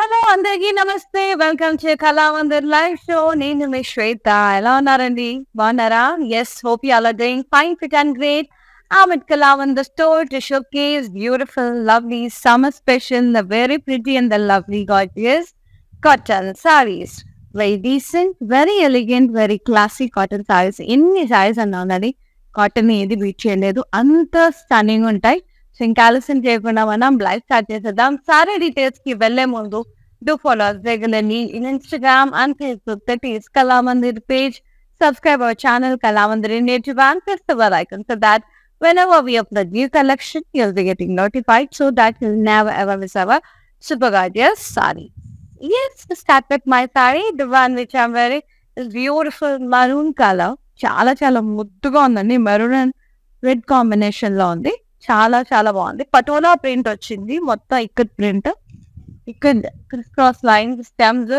Hello అందరికీ నమస్తే. Welcome to Kalamandir live show. నేను మీ శ్వేత. ఎలా ఉన్నారండి? బాగున్నారా? Yes, hope you all are doing fine, fit and great. I'm at Kalamandir store to showcase beautiful, lovely, summer special, the very pretty and the lovely, gorgeous cotton sarees. Very decent, very elegant, very classy cotton sarees. ఎన్ని sarees అన్నానండి, cotton ఏది beat చేయలేదు, అంత stunning ఉంటాయి. So ఇంకా ఆలస్యం చేయకుండా మనం లైవ్ స్టార్ట్ చేసేద్దాం. సారీ డీటెయిల్స్ కి వెళ్లే ముందు do follow regularly in Instagram and Facebook, that is Kalamandir page. Subscribe our channel Kalamandir in YouTube and press the bell icon so that whenever we upload new collection, you'll be getting notified so that you'll never ever miss our super gorgeous saree. Yes, to start with my saree, the one which I'm wearing is beautiful maroon color. చాలా చాలా ముద్దుగా ఉందండి. Maroon and red combination లో ఉంది. చాలా చాలా బాగుంది. Patola print వచ్చింది, మొత్తం ఇక్కడ ప్రింట్, ఇక్కడ criss cross lines, stems,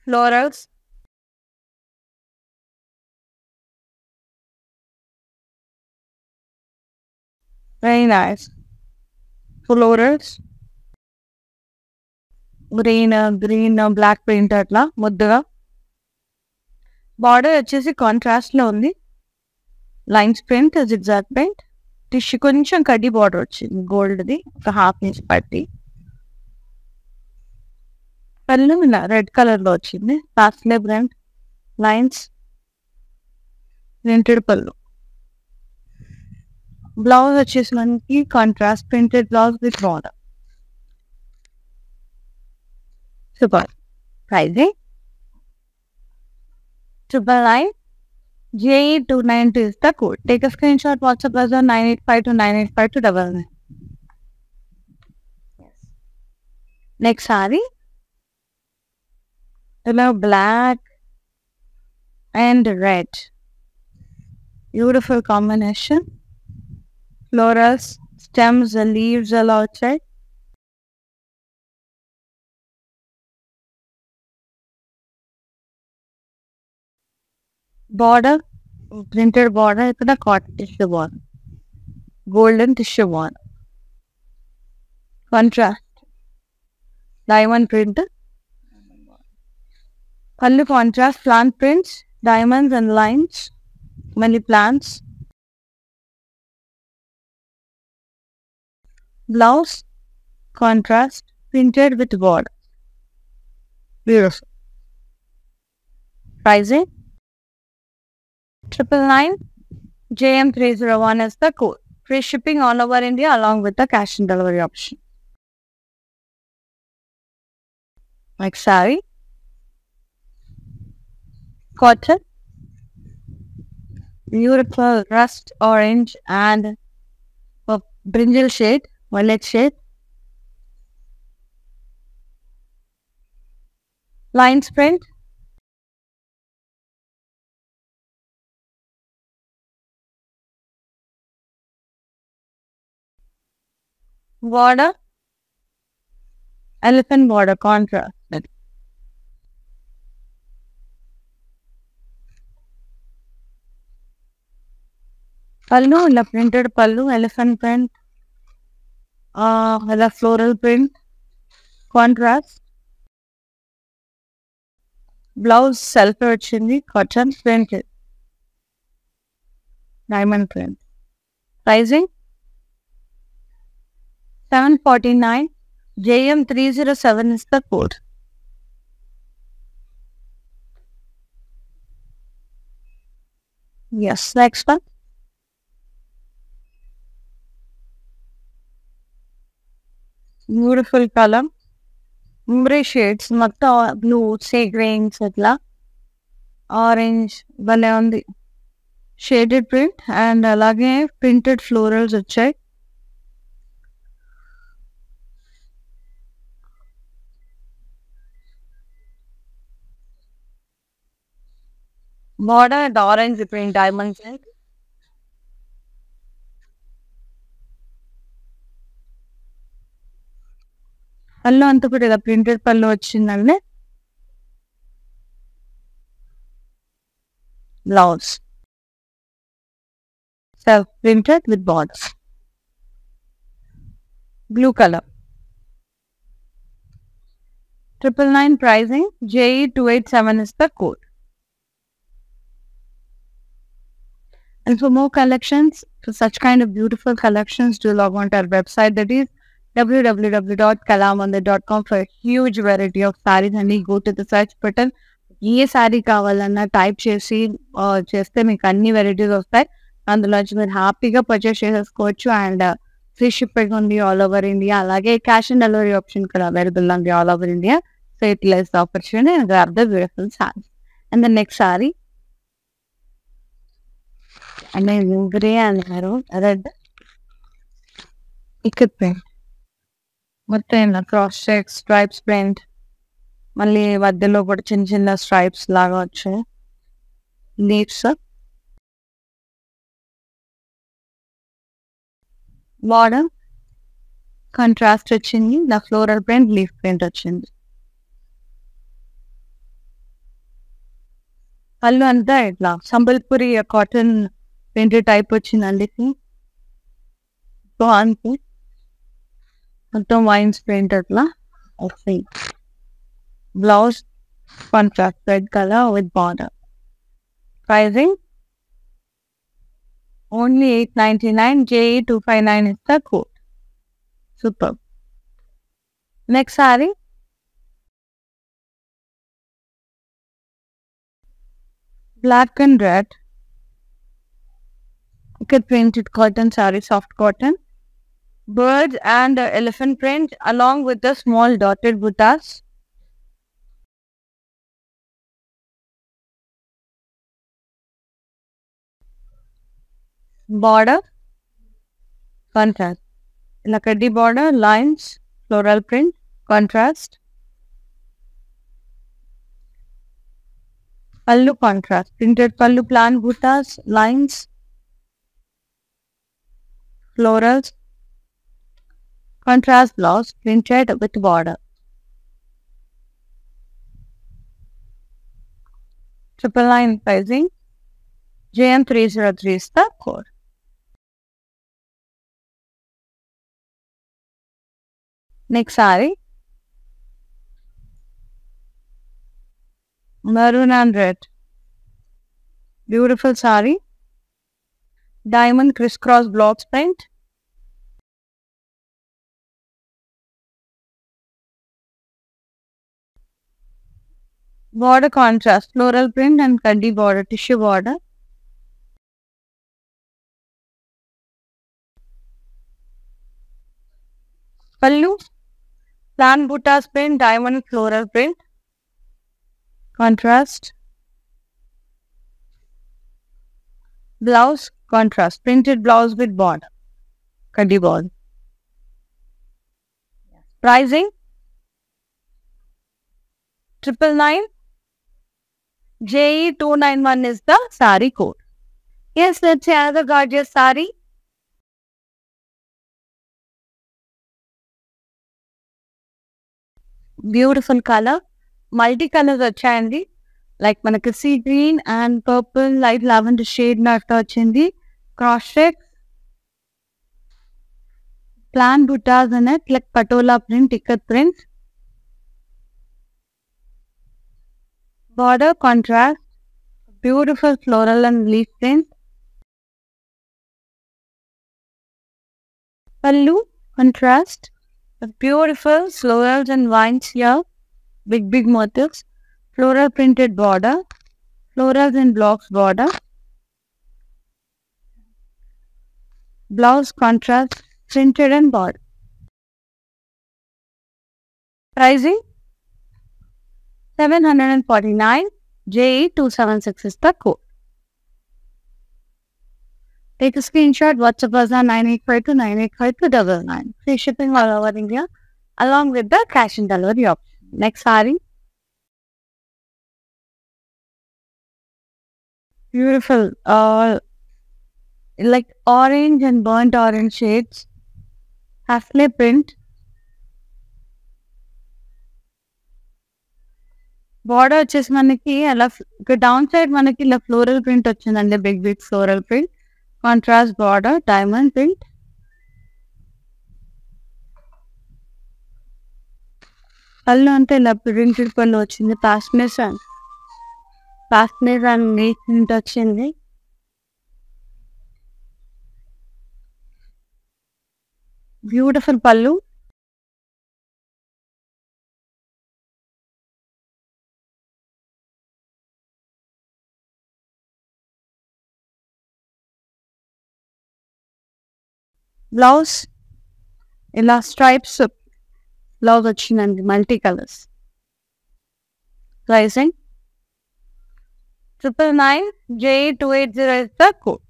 florals. Very nice. Florals, green black print అట్లా ముద్దుగా. బార్డర్ వచ్చేసి కాంట్రాస్ట్ లో ఉంది. Lines print, zigzag print, tissue కొంచెం కడ్డీ బార్డర్ వచ్చింది గోల్డ్ది, ఒక హాఫ్ ఇంచ్ పట్టి. పళ్ళు రెడ్ కలర్ లో వచ్చింది, పాస్లే ప్రింట్, లైన్స్, ప్రింటెడ్ పళ్ళు. బ్లౌజ్ వచ్చేసి మనకి contrast printed blouse with border. Super. Pricing 999. JE292 is the code. Take a screenshot, WhatsApp us on 985298529. Yes. Next saree, black and red. Beautiful combination. Florals, stems, the leaves all outside. Border, printed border, ఇక్కడ cotton tissue border, golden tissue border. Contrast, diamond print. Pallu contrast, plant prints, diamonds and lines, many plants. Blouse, contrast, printed with border. Beautiful. Pricing 999. JM301 is the code. Free shipping all over India along with the cash and delivery option. Next saree, cotton, beautiful rust orange and brinjal shade, violet shade. Lines print, border, elephant border, contrast. Pallu, ఇలా printed pallu, elephant print, ఇలా floral print, contrast. Blouse self వచ్చింది, cotton printed, diamond print. Pricing 749. JM307 is the code. Yes, next one. Beautiful color, umbre shades, మొత్తం blue, see Greens, ఇట్లా orange, భలే ఉంది. Shaded print and అలాగే printed florals వచ్చాయి. Border and orange print, diamonds. పళ్ళు అంతా కూడా ఇలా ప్రింటెడ్ పళ్ళు వచ్చిందండి. Blouse self printed with borders. Blue color. 999 pricing. JE287 is the code. And for more collections, for such kind of beautiful collections, do log on to our website, that is www.kalamandir.com, for a huge variety of sarees. And you go to the search button, A sorry కావాలన్నా type చేస్తే మీకు అన్ని varieties వస్తాయి. అందులోంచి మీరు హ్యాపీగా purchase చేసేసుకోవచ్చు. And free shipping ఉంది ఆల్ ఓవర్ ఇండియా. అలాగే క్యాష్ ఆన్ డెలివరీ ఆప్షన్ కూడా అవైలబుల్ ఉంది all over India. So utilise the opportunity and grab the beautiful saris. And the next sari and grey అన్నారు, రెడ్ ఇక్కత్ ప్రింట్, మొత్తం క్రాస్ చెక్ స్ట్రైప్స్ ప్రింట్, మళ్ళీ మధ్యలో కూడా చిన్న చిన్న స్ట్రైప్స్ లాగా వచ్చాయి. లీవ్స్, బార్డర్ కాంట్రాస్ట్ వచ్చింది. The floral print, leaf print వచ్చింది. పళ్ళు అంతా ఇట్లా సంబల్పూరి కాటన్ ప్రింట్ టైప్ వచ్చిందండి. బాగుంది, మొత్తం వైన్స్ ప్రింట్ అట్లా వస్తాయి. Blouse contrast red color with border. Pricing only $899. JE259 is the code. Superb. Next saree, black and red. Ikat printed cotton saree, soft cotton. Birds and elephant print along with the small dotted buttas. Border contrast, lakadi border, lines, floral print, contrast. Pallu contrast, printed pallu, plan buttas, lines, florals. Contrast blouse, printed with border. 999 pricing. JM303 is the code. Next saree, maroon and red. Beautiful saree. Diamond crisscross blocks print. Border contrast, floral print and kaddi border, tissue border. Pallu, plan buttas print, diamond floral print. Contrast. Blouse contrast, printed blouse with border, kaddi border. Pricing 999. JE291 is the saree code. Yes, let's say another gorgeous saree. Beautiful color, multi colors వచ్చాయండి. Like మనకి sea green and purple, light lavender shade నట్టు వచ్చింది. Cross check, plain buttas అన్నట్టు like patola print, ikkat print. Border contrast, beautiful floral and leaf print. Pallu contrast, beautiful florals and vines here, big motifs. Floral printed border, florals and blocks border. Blouse contrast, printed and border. Pricing 749. JE276 is the code. Take a screenshot, WhatsApp us on 985298529. Free shipping all over India along with the cash and delivery option. Next saree. Beautiful, like orange and burnt orange shades. Hafle print. Border వచ్చేసి మనకి అలా down side మనకి ఇలా floral print వచ్చిందండి, big floral print. Contrast border, diamond print. పళ్ళు అంతా ఇలా printed పళ్ళు వచ్చింది. పాస్మిర్ అండ్ ప్రింట్ వచ్చింది. బ్యూటిఫుల్ పళ్ళు. బ్లౌజ్ ఇలా స్ట్రైప్స్ బ్లౌజ్ వచ్చిందండి, multi colours. Pricing 999 JE280 is the code.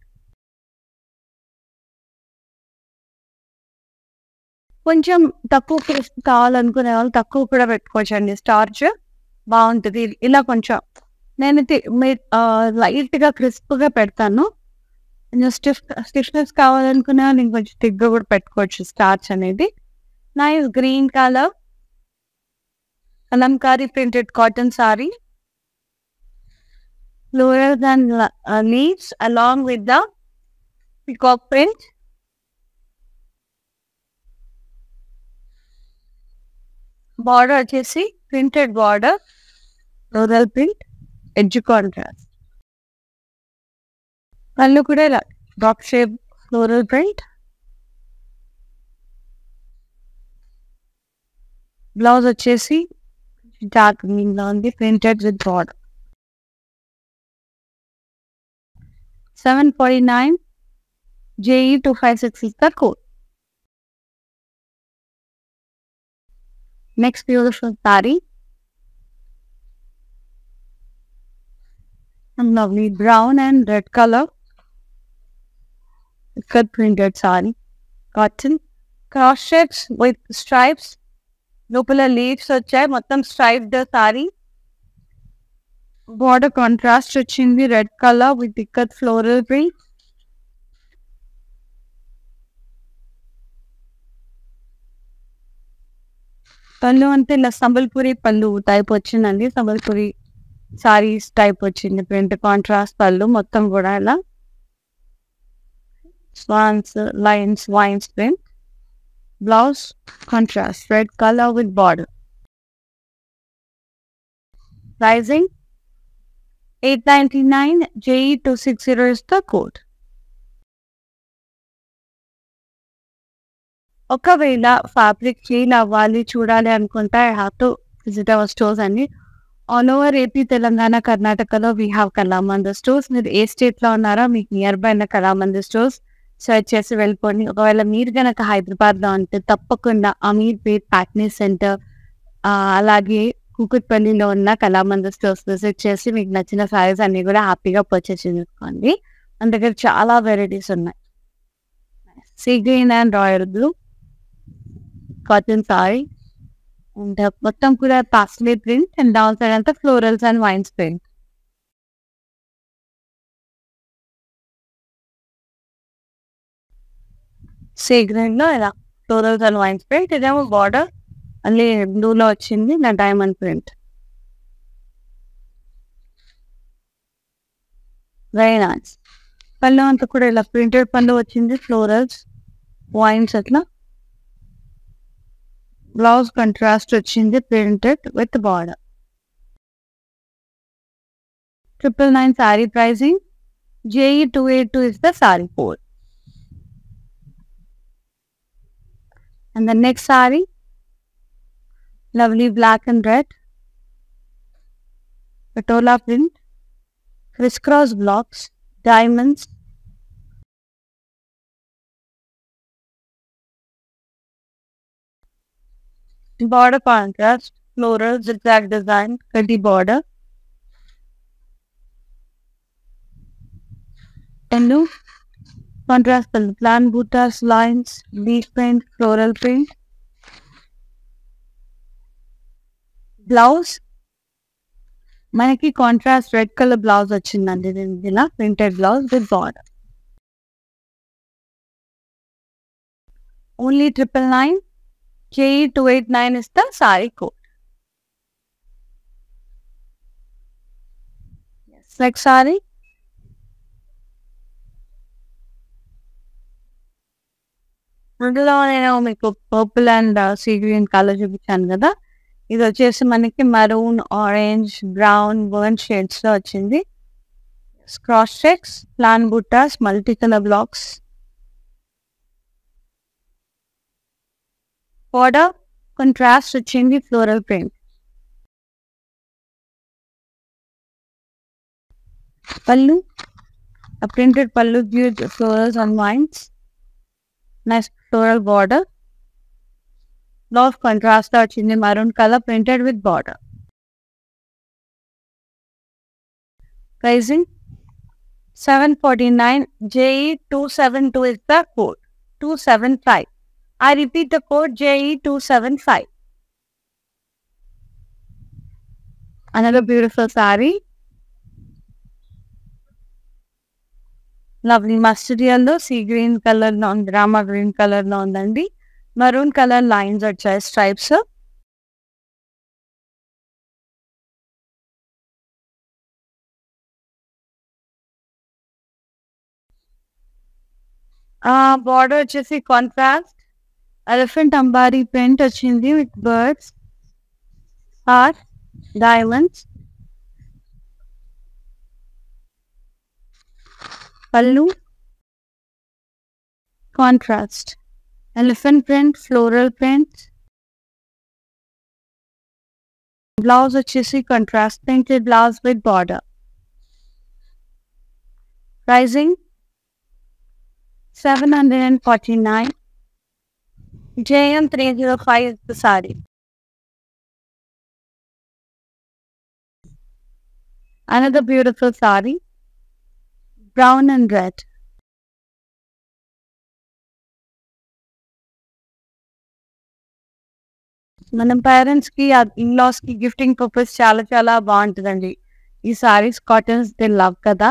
కొంచెం తక్కువ క్రిస్ప్ కావాలనుకునే వాళ్ళు తక్కువ కూడా పెట్టుకోవచ్చండి. స్టార్చ్ బాగుంటుంది. ఇలా కొంచెం నేనైతే లైట్గా క్రిస్ప్గా పెడతాను. కొంచెం స్టిఫ్నెస్ కావాలనుకునే వాళ్ళు ఇంకొంచెం థిక్గా కూడా పెట్టుకోవచ్చు స్టార్చ్ అనేది. Nice green colour Kalamkari printed cotton sorry. Florals and leaves along with the peacock print. Border వచ్చేసి printed border, floral print, edge contrast. పళ్ళు కూడా ఇలా drop shape floral print. Blouse వచ్చేసి డార్క్ గ్రీన్ లో ఉంది, printed with border. 749 JE256 is the code. Next beautiful saree. Some lovely brown and red color. Cut printed saree. Cotton. Cross checks with stripes. లోపల leaves వచ్చాయి. మొత్తం striped sorry. Border contrast వచ్చింది, red colour with ikat floral print. పళ్ళు అంతా ఇలా సంబల్పూరి పళ్ళు type వచ్చిందండి. Sambalpuri saris type వచ్చింది ప్రింట్. కాంట్రాస్ట్ పళ్ళు మొత్తం కూడా ఇలా swans, lines, wines print. Blouse contrast red color with border. Pricing 899 JE260 is the code. ఒకవేళ ఫ్యాబ్రిక్ క్లీన్ అవ్వాలి చూడాలి అనుకుంటే I have to visit our stores అండి. ఆల్ ఓవర్ ఏపీ, తెలంగాణ, కర్ణాటకలో వీ హ్యావ్ కళామందిర్ స్టోర్స్. మీరు ఏ స్టేట్లో ఉన్నారో మీకు నియర్ బై ఉన్న కళామందిర్ స్టోర్స్ సర్చ్ చేసి వెళ్ళిపోండి. ఒకవేళ మీరు కనుక హైదరాబాద్లో ఉంటే తప్పకుండా అమీర్పేట్, ప్యాట్నీ సెంటర్, అలాగే కూకట్పల్లిలో ఉన్న కళామందిర్ స్టోర్స్ విజిట్ చేసి మీకు నచ్చిన సారీస్ అన్ని కూడా హ్యాపీగా పర్చేస్ చేసుకోండి. మన దగ్గర చాలా వెరైటీస్ ఉన్నాయి. Sea green and royal blue cotton saree and మొత్తం కూడా paisley print and down side అంతా florals and vines print. Sea green లో ఇలా ఫ్లోరల్స్ అండ్ వైన్స్ ప్రింట్. ఇదేమో బార్డర్ అన్ని బ్లూలో వచ్చింది, నా డైమండ్ ప్రింట్. Very nice. పళ్ళు అంతా కూడా ఇలా ప్రింటెడ్ పళ్ళు వచ్చింది, ఫ్లోరల్స్, వైన్స్ అట్లా. బ్లౌజ్ కంట్రాస్ట్ వచ్చింది, printed with border. 999 sorry pricing. JE282 is the saree code. And the next saree, lovely black and red, patola print, crisscross blocks, diamonds. Border contrast, floral zigzag design, cutty border. Yellow contrast the plan buttas, lines, leaf print, floral print. Blouse మనకి contrast red colour blouse వచ్చిందండి. ఇలా printed blouse with border. Only 999 JE289 is the saree code. Yes, next saree. అందులో నేను మీకు purple and sea green colour చూపించాను కదా. ఇది వచ్చేసి మనకి maroon, orange, brown, burn shades లో వచ్చింది. Cross checks, plain buttas, multi colour blocks. Border contrast వచ్చింది, ఫ్లోరల్ ప్రింట్. పళ్ళు, a printed pallu with florals and vines. Nice floral border. Blouse contrast వచ్చింది, maroon color printed with border. Pricing $749. JE272 is the code. 275. I repeat the code, JE275. Another beautiful saree. Lovely mustard yellow, sea green color లో ఉంది, Rama green colour లో ఉందండి. Maroon colour lines వచ్చాయి, stripes. Border వచ్చేసి contrast elephant అంబారీ print వచ్చింది with birds, heart, diamonds. పళ్ళు contrast elephant print, floral print. Blouse వచ్చేసి contrast printed blouse with border. Pricing $749. JM305 is the saree. Another beautiful saree, brown and red. మనం parents కి, in-laws కి gifting purpose చాలా చాలా బాగుంటుందండి ఈ సారీస్. కాటన్స్ దే లవ్ కదా.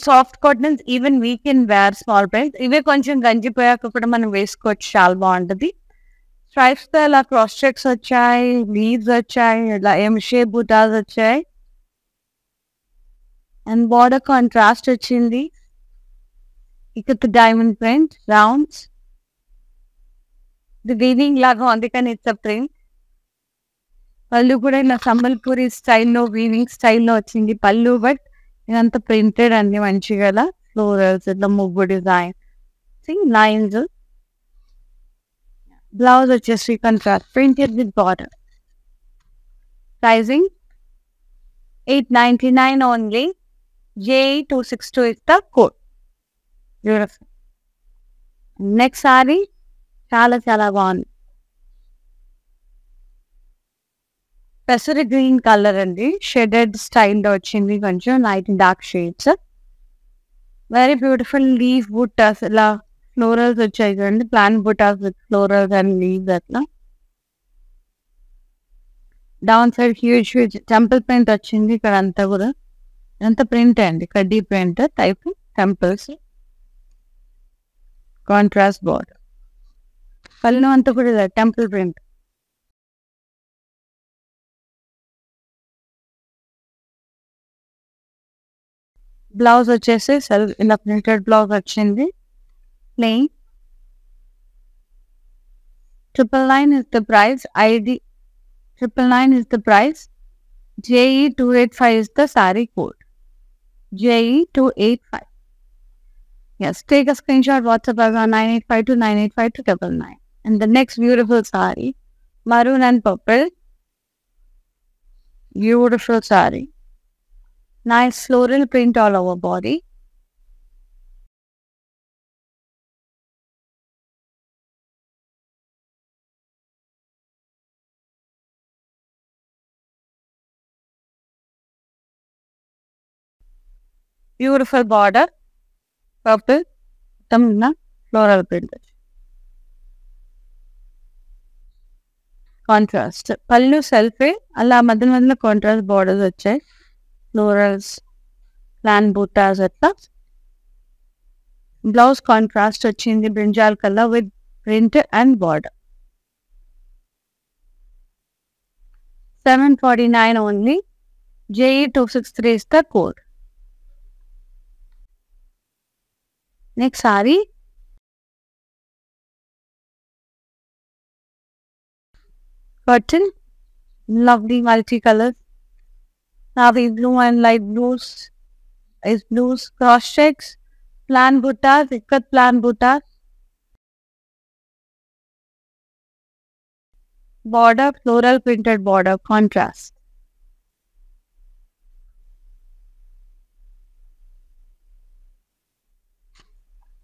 Soft cottons even we can wear small price. ఇవే కొంచెం గంజిపోయాక కూడా మనం వేసుకోవచ్చు, చాలా బాగుంటుంది. స్ట్రైప్స్ తో ఇలా క్రాస్ చెక్స్ వచ్చాయి, లీవ్స్ వచ్చాయి, ఇలా ఎం షేప్ బూటాస్ వచ్చాయి. అండ్ బార్డర్ కాంట్రాస్ట్ వచ్చింది, ఇక్కడ డైమండ్ ప్రింట్, రౌండ్స్. ఇది వీవింగ్ లాగా ఉంది కానీ ఇట్స్ అ ప్రింట్. పళ్ళు కూడా ఇలా సంబల్పూరి స్టైల్లో, వీవింగ్ స్టైల్లో వచ్చింది పళ్ళు. బట్ ఇదంతా ప్రింటెడ్ అండి మంచిగా, ఫ్లోరల్స్, ఇట్లా ముగ్గు డిజైన్, లైన్స్. బ్లౌజ్ వచ్చేసి contrast printed with border. Pricing $899 only. JE262 is the code. Beautiful. Next sari చాలా చాలా బాగుంది. పెసరి గ్రీన్ కలర్ అండి, షెడెడ్ స్టైల్లో వచ్చింది, కొంచెం light dark shades. Very beautiful leaf బుట్టాస్, ఇలా ఫ్లోరల్స్ వచ్చాయి కదండి, ప్లాంట్ బుట్టాస్ విత్ ఫ్లోరల్స్ అండ్ లీవ్స్. అట్లా down side huge huge temple print వచ్చింది ఇక్కడ అంతా కూడా. ఇదంతా ప్రింట్ అండి, కడ్డీ print type temples. Contrast border. పళ్ళు అంతా కూడా టెంపుల్ ప్రింట్. బ్లౌజ్ వచ్చేసి ఇలా ప్రింటెడ్ బ్లౌజ్ వచ్చింది, plain. 999 is the price. ID 999 is the price. JE285 is the saree code. JE285. Yes, take a screenshot, WhatsApp over 9852 985 999. And the next beautiful saree, maroon and purple. Beautiful saree. Nice floral print all over body. Beautiful border, purple, tamna floral print. Contrast పళ్ళు సెల్ఫే, అలా మధ్య మధ్యలో contrast borders వచ్చాయి, florals, plan buttas అట్లా. Blouse contrast వచ్చింది, brinjal colour with print and border. $749 only. JE263 is the code. Next saree, cotton, Lovely multicolors. Navy blue and light blues is blues. Cross checks. Plan buttas. Ikat plan buttas. Border. Floral printed border. Contrast.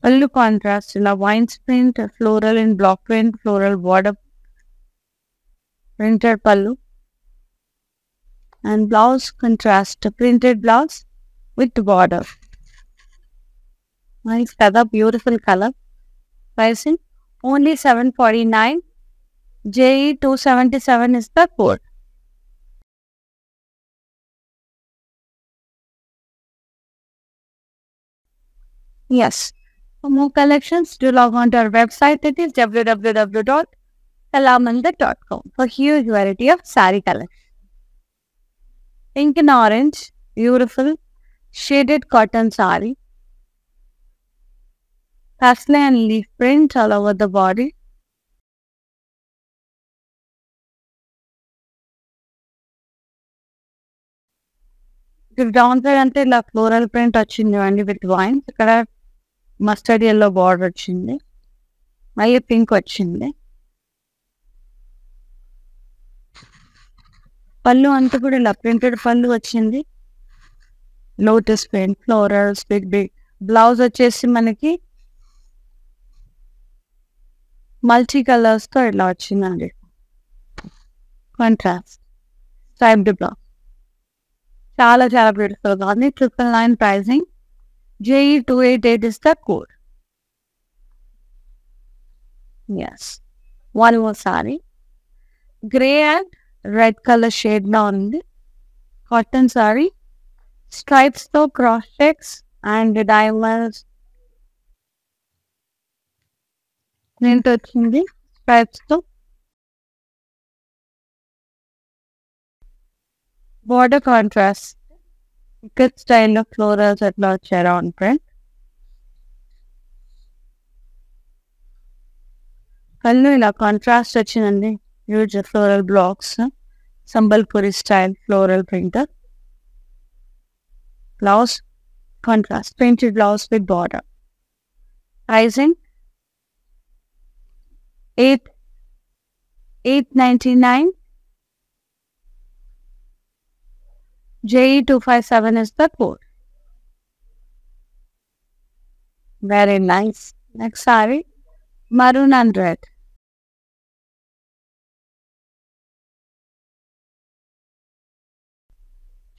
Pallu contrast. ఇలా wines print. Floral in block print. Floral border. Printed pallu. And blouse contrast. Printed blouse with border. Nice color. Beautiful color. Pricing only 749. JE 277 is the code. Yes. For more collections, do log on to our website. It is www.kalamandar.com for huge variety of saree collections. Pink and orange, beautiful shaded cotton saree. Pastel and leaf print all over the body. Down side అంటే ఇలా floral print వచ్చింది అండి with wines. ఇక్కడ mustard yellow border వచ్చింది, మళ్ళీ pink వచ్చింది. పళ్ళు అంతా కూడా ఇలా ప్రింటెడ్ పళ్ళు వచ్చింది. Lotus print, florals, big big. Blouse వచ్చేసి మనకి మల్టీ కలర్స్తో ఇలా వచ్చిందండి. Contrast striped blouse. చాలా చాలా బ్యూటిఫుల్గా ఉంది. 999 pricing. JE 288 is the code. Yes. One more saree. Grey and red color shade లో ఉంది. Cotton saree. Stripes తో cross checks and diamonds print వచ్చింది. Stripes తో border contrast. ఇక్కత్ స్టైల్లో ఫ్లోరల్స్ అట్లా వచ్చాయి రౌండ్ ప్రింట్. కళ్ళు ఇలా కాంట్రాస్ట్ వచ్చిందండి. Huge floral blocks, Sambalpuri style floral print. Blouse contrast printed blouse with border. Pricing 899. JE 257 is the code. Very nice. Next saree, maroon and red.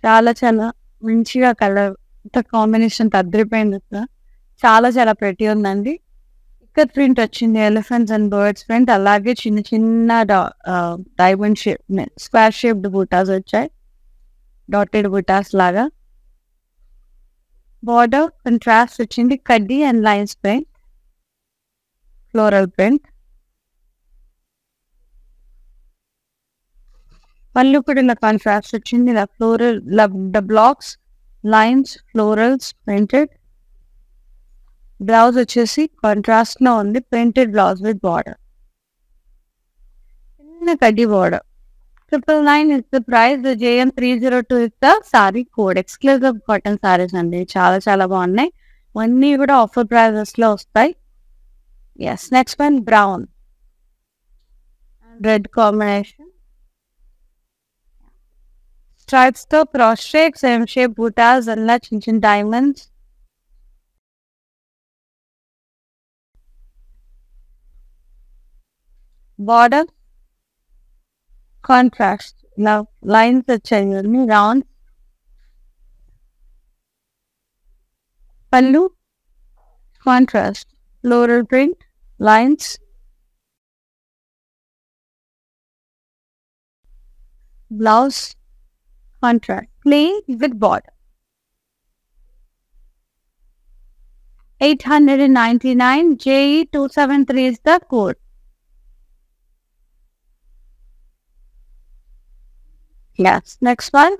చాలా చాలా మంచిగా కలర్ కాంబినేషన్ అదిరిపోయింది. చాలా చాలా ప్రతి ఉందండి. ఇక్కత్ ప్రింట్ వచ్చింది, ఎలిఫెంట్స్ అండ్ బర్డ్స్ ప్రింట్. అలాగే చిన్న చిన్న diamond shape square shaped buttas వచ్చాయి, డాటెడ్ బుటాస్ లాగా. బార్డర్ కంట్రాస్ట్ వచ్చింది, కడ్డీ and lines print, floral print. పళ్ళు కూడా ఇలా కాంట్రాస్ట్ వచ్చింది, ఇలా floral blocks, lines, florals printed. Blouse వచ్చేసి కాంట్రాస్ట్ లో ఉంది, ప్రింటెడ్ బ్లౌజ్ విత్ బార్డర్, చిన్న కడ్డీ border. 999 is the price. The JM 302 is the saree code. Exclusive cotton sarees అండి, చాలా చాలా బాగున్నాయి. అన్నీ కూడా ఆఫర్ ప్రైజెస్ లో వస్తాయి. Yes. Next one brown red combination. Stripes తో క్రాస్ షేప్స్, ఎం షేప్ బూటాస్, అలా చిన్న చిన్న డైమండ్స్. బార్డర్ కాంట్రాస్ట్, ఇలా లైన్స్ వచ్చాయి రౌండ్. పళ్ళు contrast, floral print, lines. Blouse contrast, plain with border. 899. JE 273 is the code. Yes. Next one,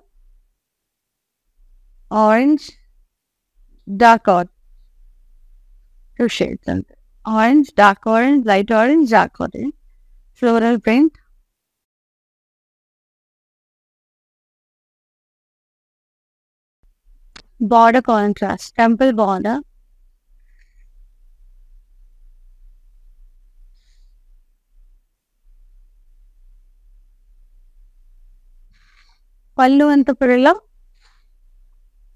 orange, dark orange. Two shades. Orange, dark orange, light orange, dark orange. Floral print. Border contrast, temple border. పళ్ళు అంత పిల్ల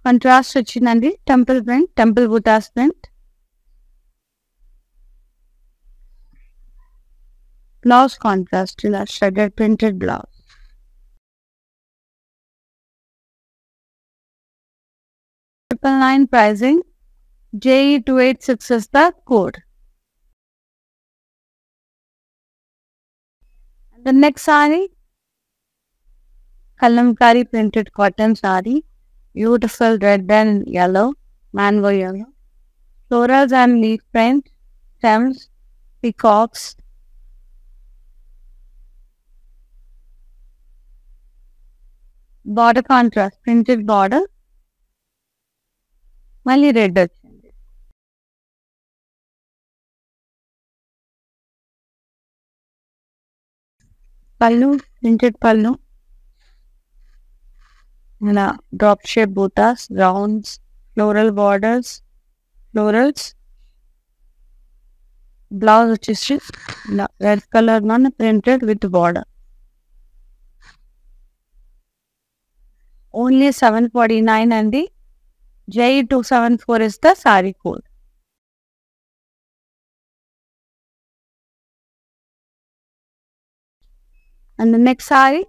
contrast వచ్చిందండి. Temple print, temple బూటాస్ print. Blouse contrast, ఇలా shaded printed blouse. $999 pricing. JE286 is the code. The next saree, Kalamkari printed cotton saree, beautiful red and yellow, mango yellow, florals and leaf print, stems, peacocks, border contrast, printed border, mali red వచ్చింది. పళ్ళు, printed పళ్ళు, ఇలా drop shape buttas, rounds, floral borders, florals. Blouse వచ్చేసి ఇలా red colour మన printed with border. Only 749 అండి. JE274 is the saree code. And the next saree,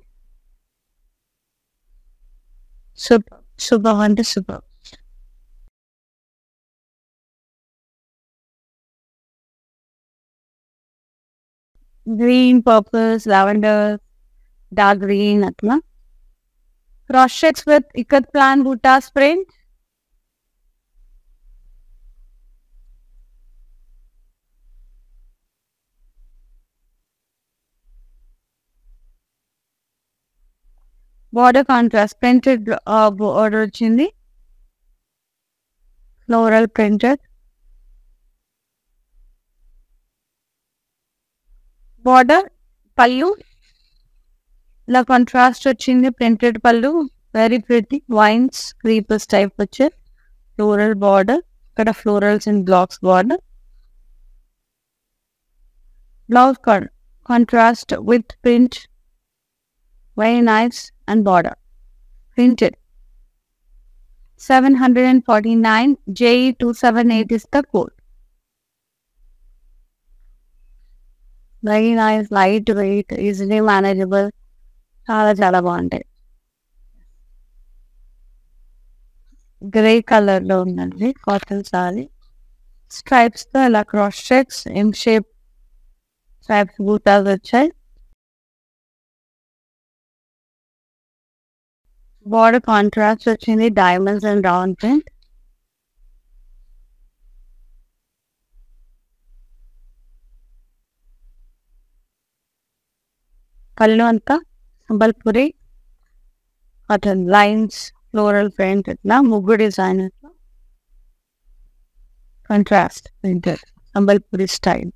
super and super. Green, purples, lavender, dark green, atla. Cross checks with ikat plan bootas print. Border contrast, printed border వచ్చింది. Floral printed. Border, pallu, ఇలా contrast వచ్చింది. Printed పళ్ళు, very pretty, wines, creepers type వచ్చే floral border. ఇక్కడ florals in blocks border. Blouse contrast with print, very nice, and border printed. 749. JE278 is the code. Very nice, light weight, easily manageable. చాలా బాగుంటాయి. Grey colour లో ఉందండి cotton sorry. Stripes తో ఇలా cross checks, ఎం shape stripes buttas వచ్చాయి. Border contrast వచ్చింది, diamonds and round print. పళ్ళు అంతా Sambalpuri cotton lines, floral print, ఇట్లా ముగ్గు డిజైన్, ఇట్లా contrast printed Sambalpuri style.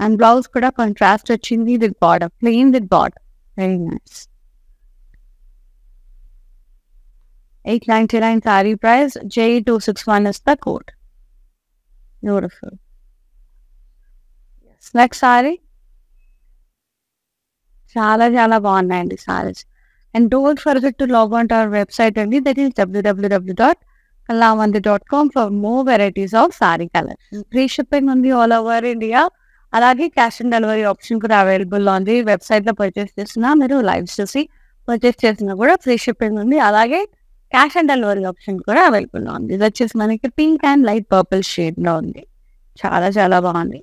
And blouse కూడా కాంట్రాస్ట్ వచ్చింది with border, plain with border. Very nice. 899 saree price. JE261 is the code. Beautiful. Yes. Next saree. చాలా బాగున్నాయండి sarees. And don't forget to log on to our website only, that is www.kalamandi.com for more varieties of saree collections. Free shipping ఉంది all over India. అలాగే cash on delivery option కూడా available ఉంది. వెబ్సైట్లో purchase చేసినా, మీరు live చూసి purchase చేసినా కూడా ఫ్రీ షిప్పింగ్ ఉంది. అలాగే క్యాష్ ఆన్ డెలివరీ ఆప్షన్ కూడా అవైలబుల్ ఉంది. ఇది వచ్చేసి మనకి pink and light purple shade లో ఉంది. చాలా బాగుంది.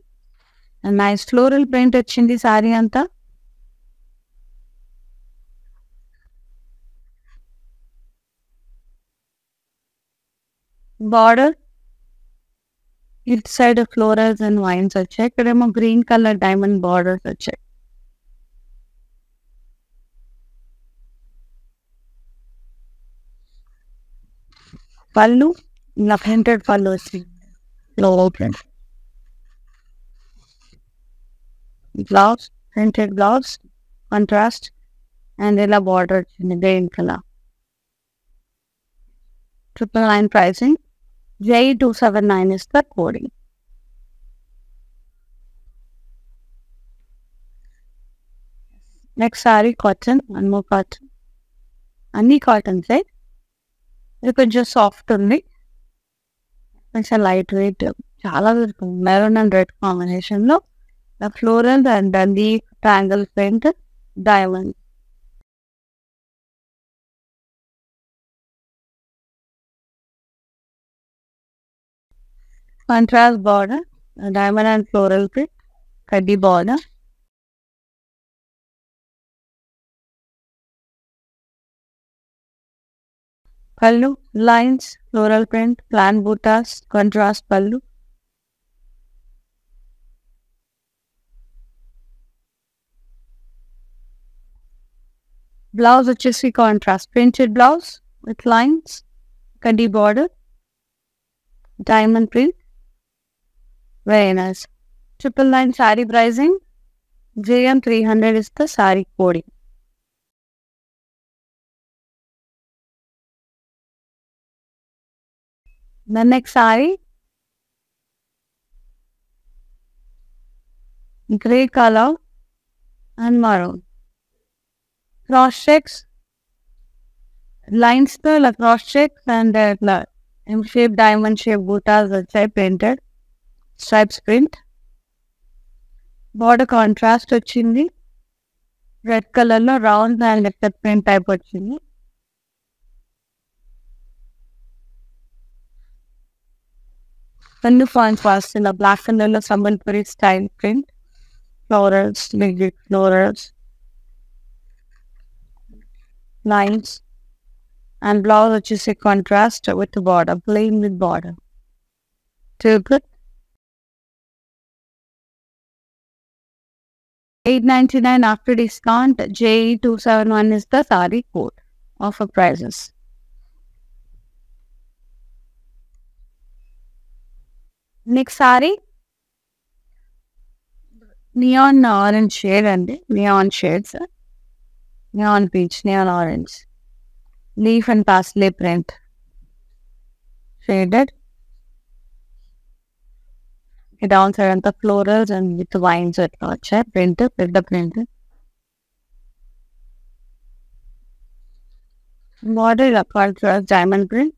నైస్ ఫ్లోరల్ ప్రింట్ వచ్చింది సారీ అంతా. బార్డర్ ఇటు సైడ్ ఫ్లోరల్స్ అండ్ వైన్స్ వచ్చాయి. ఇక్కడేమో గ్రీన్ కలర్ డైమండ్ బార్డర్స్ వచ్చాయి. పళ్ళు ఇలా ప్రింటెడ్ పళ్ళు వచ్చింది. Blouse printed blouse contrast and ఇలా బార్డర్ వచ్చింది green colour. 999 pricing. J279 is the coding. Next saree cotton, one more cotton. Anni cotton side. ఇది కొంచెం సాఫ్ట్ ఉంది, కొంచెం లైట్ వెయిట్, చాలా మెరూన్ అండ్ రెడ్ కాంబినేషన్ లో floral and leaf triangle print diamond. Contrast border, diamond and floral print, కడ్డీ border. Pallu, lines, floral print, plant buttas, contrast pallu. Blouse వచ్చేసి contrast printed blouse with lines, kaddi border, diamond print. Very nice. 999 saree pricing. JM 300 is the saree coding. The next saree, grey color and maroon. Cross checks, lines to the cross checks and M-shaped diamond shaped buttas వచ్చాయి printed. Stripes print. Border contrast వచ్చింది. Red color లో round and letter print type వచ్చింది. Pallu contrast in the black color లో Sambalpuri style print. Florals, rigid florals, lines, and blouse వచ్చేసి contrast with the border, plain with border. Too good. 899 after discount. J271 is the saree code. Offer prices. Next saree, neon orange shade and neon shades, neon peach, neon orange, leaf and parsley print, shaded. Downside and the florals and with vines at print, with the print. Border contrast diamond print.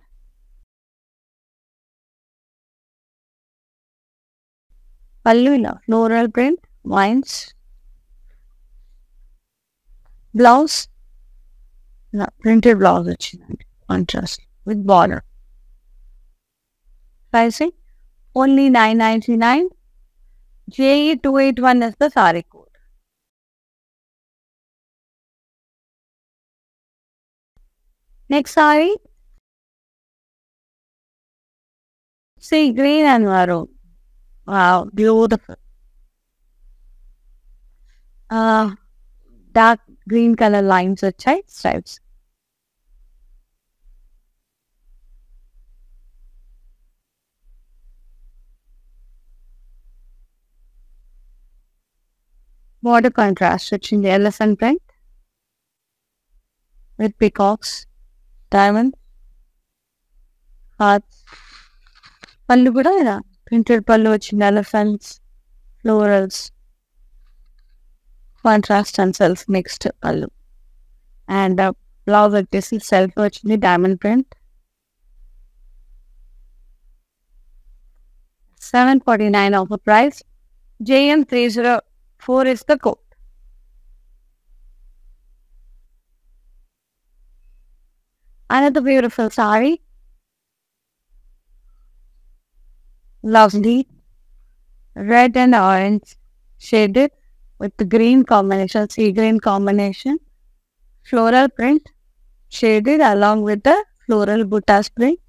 Pallu floral print, vines. Blouse, printed blouse వచ్చిందండి, contrast with border. Pricing only 999. JE281 is the saree code. Next saree, sea green and maroon. Wow, beautiful. Dark green color lines వచ్చాయి, stripes. Border contrast వచ్చింది, elephant print with peacocks, diamond, hearts. పళ్ళు కూడా ఇలా printed పళ్ళు వచ్చింది, elephants, florals, contrast and self mixed pallu. And blouse వచ్చేసి self వచ్చింది, diamond print. 749 offer price. JM304 is the code. Another beautiful saree. Lovely red and orange shaded with the green combination, sea green combination, floral print shaded along with the floral buttas print.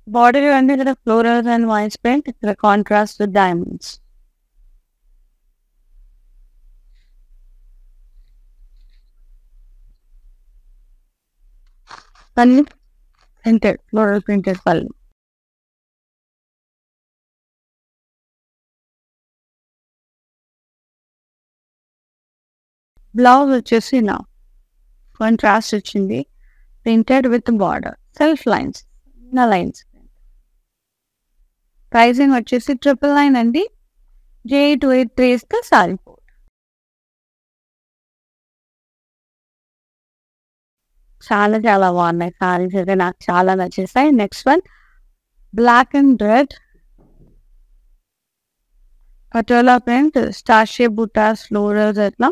Border under the florals and vines print, the contrast with diamonds. Pallu printed, floral printed pallu. Blouse వచ్చేసి ఇలా contrast వచ్చింది, printed with border, self lines, నా lines. Pricing వచ్చేసి 999 అండి. J2883 is the saree code. చాలా చాలా బాగున్నాయి సారీస్ అయితే, నాకు చాలా నచ్చేసాయి. Next one black and red Patola print, star shape బుటాస్, ఫ్లోరల్స్ అట్లా.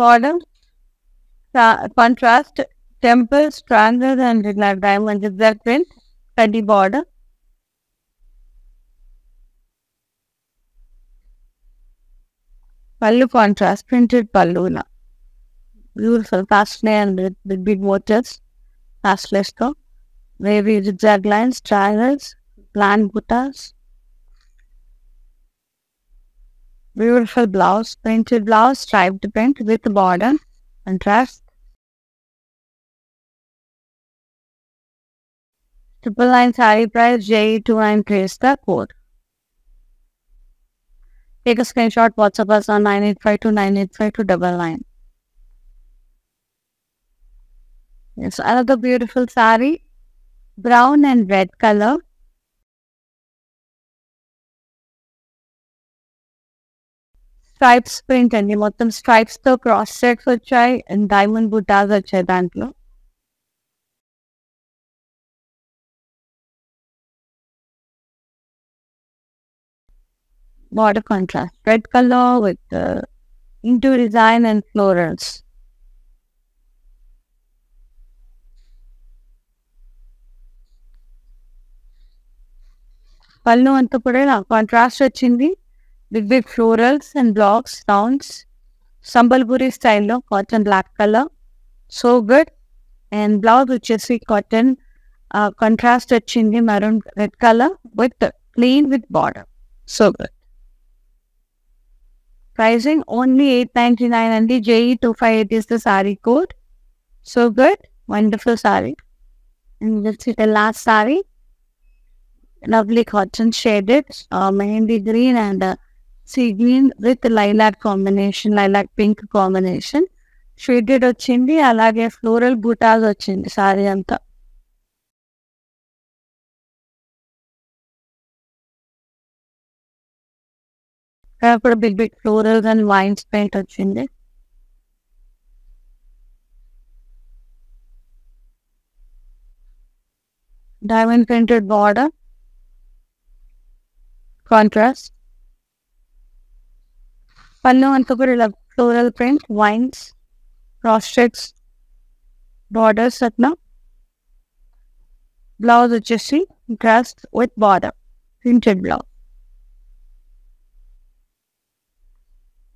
Border contrast temples, triangles and ఇలా డైమండ్ జిగ్జాగ్ ప్రింట్, కడ్డీ బార్డర్. పళ్ళు కాంట్రాస్ట్ ప్రింటెడ్ పళ్ళు ఇలా beautiful costly and with big motifs, కాస్ట్లెస్ తో wavy zigzag lines, triangles, plain బుటాస్. Beautiful blouse, printed blouse, striped print with border, contrast. 999 saree price, J29 is the code. Take a screenshot, WhatsApp us on 9852985299. Yes, another beautiful saree, brown and red color. Stripes print అండి, మొత్తం stripes తో cross sets వచ్చాయి and diamond బుటాస్ వచ్చాయి దాంట్లో. Border contrast red colour with into design and florals. పళ్ళు అంతా కూడా కాంట్రాస్ట్ వచ్చింది, big big florals and blocks, rounds, Sambalpuri స్టైల్లో cotton black colour, so good. And blouse వచ్చేసి కాటన్ కాంట్రాస్ట్ వచ్చింది, maroon red colour with plain with border, so good. Pricing only 899 అండి. JE258 is the saree code. So good, wonderful saree. And let's see the last saree. Lovely cotton shaded mehendi green and sea green with lilac combination, lilac pink combination. Shaded వచ్చింది, అలాగే floral buttas వచ్చింది సారీ అంతా. అప్పుడు big big florals and vines paint వచ్చింది. Diamond printed border, contrast. పళ్ళు అంతా కూడా ఇలా floral print, vines, cross checks, borders అట్లా. బ్లౌజ్ వచ్చేసి contrast with border, printed blouse.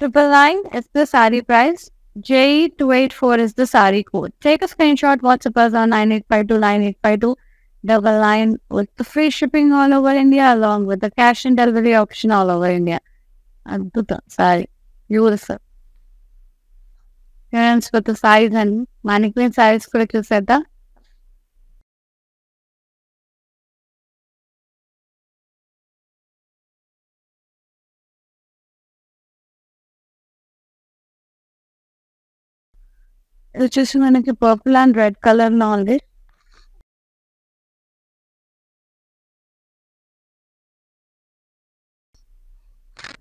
999 is the saree price. JE284 is the saree code. Take a screenshot, WhatsApp us on 9852985299 with the free shipping all over India along with the cash and delivery option all over India. Adbhutam saree, beautiful. Parents with the size and mannequin size కూడా చూసేద్దాం. ఇది వచ్చేసి మనకి purple and red colour లో ఉంది.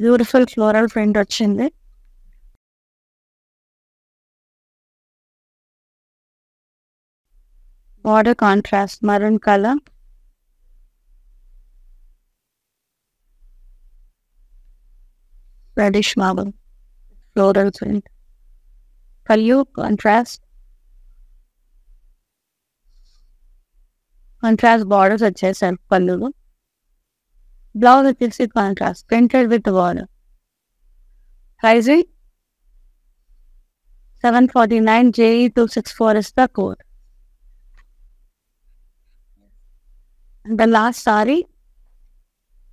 Beautiful floral print వచ్చింది. Border contrast maroon colour, reddish marble, floral print. పళ్ళు contrast borders వచ్చాయి సెల్ఫ్ పళ్ళులో. బ్లౌజ్ వచ్చేసి contrast printed with border. Pricing 749. JE264 is the code. And the last saree,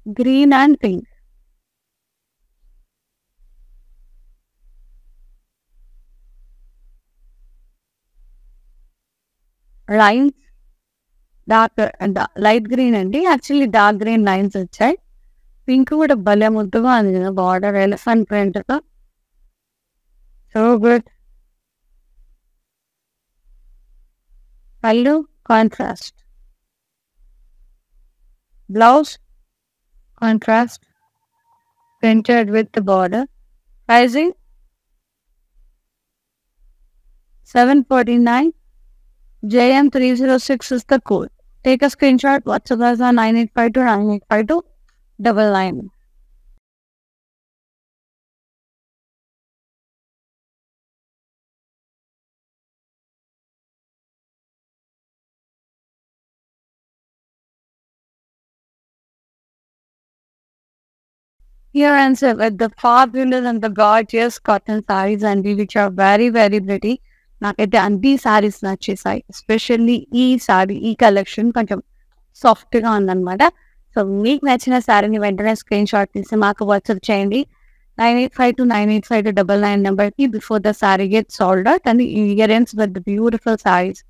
green and pink. Lines, dark light green అండి. Actually dark green lines వచ్చాయి. Pink కూడా భలే ముద్దుగా ఉంది కదా, బార్డర్ ఎలిఫెంట్ ప్రింట్తో. So good. పళ్ళు contrast, blouse contrast, printed with the border. Pricing 749. JM306 is the code. Take a screenshot. WhatsApp us on 9852 9852 99. Here ends it with the fabulous and the gorgeous cotton sarees and which are very very pretty. నాకైతే అన్ని saris నచ్చేసాయి. Especially ఈ sorry, ఈ collection కొంచెం సాఫ్ట్గా ఉందన్నమాట. So మీకు నచ్చిన సారీని వెంటనే స్క్రీన్ షాట్ తీసి మాకు వాట్సాప్ చేయండి 9852985299 నెంబర్కి before the sorry get sold out. And ear rings with beautiful saris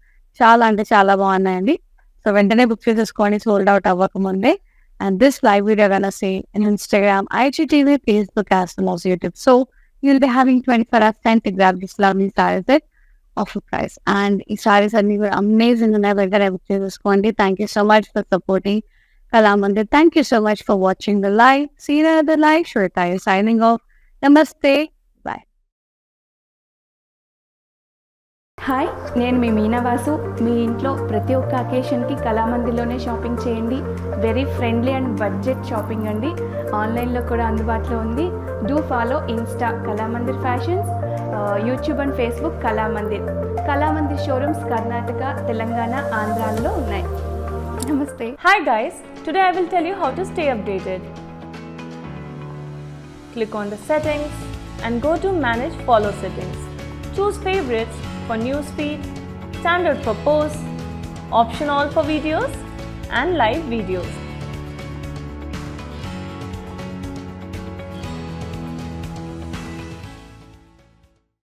చాలా అంటే చాలా బాగున్నాయండి. సో వెంటనే బుక్ చేసేసుకోండి సోల్డ్ అవుట్ అవ్వకముందే. And this live video gonna say in Instagram, IGTV, Facebook, as well as YouTube. So you'll be having 24 hours time to grab this lovely sarees at offer price. And these sarees are amazing and I will book చేసుకోండి. Thank you so much for supporting Kalamandir. Thank you so much for watching the live. See you at the live. Shweta is signing off. Namaste. Bye. Hi, నేను మీ మీనావాసు. మీ ఇంట్లో ప్రతి ఒక్క అకేషన్కి కళామందిర్లోనే shopping చేయండి. Very friendly and budget shopping అండి. ఆన్లైన్లో కూడా అందుబాటులో ఉంది. Do follow Insta Kalamandir fashions, YouTube and Facebook Kalamandir. Kalamandir showrooms Karnataka, Telangana, ఆంధ్రాలో ఉన్నాయి. నమస్తే. Hi guys, today I will tell you how to stay updated. Click on the settings and go to manage follow settings. Choose favorites for newsfeed, standard for posts, option all for videos and live videos.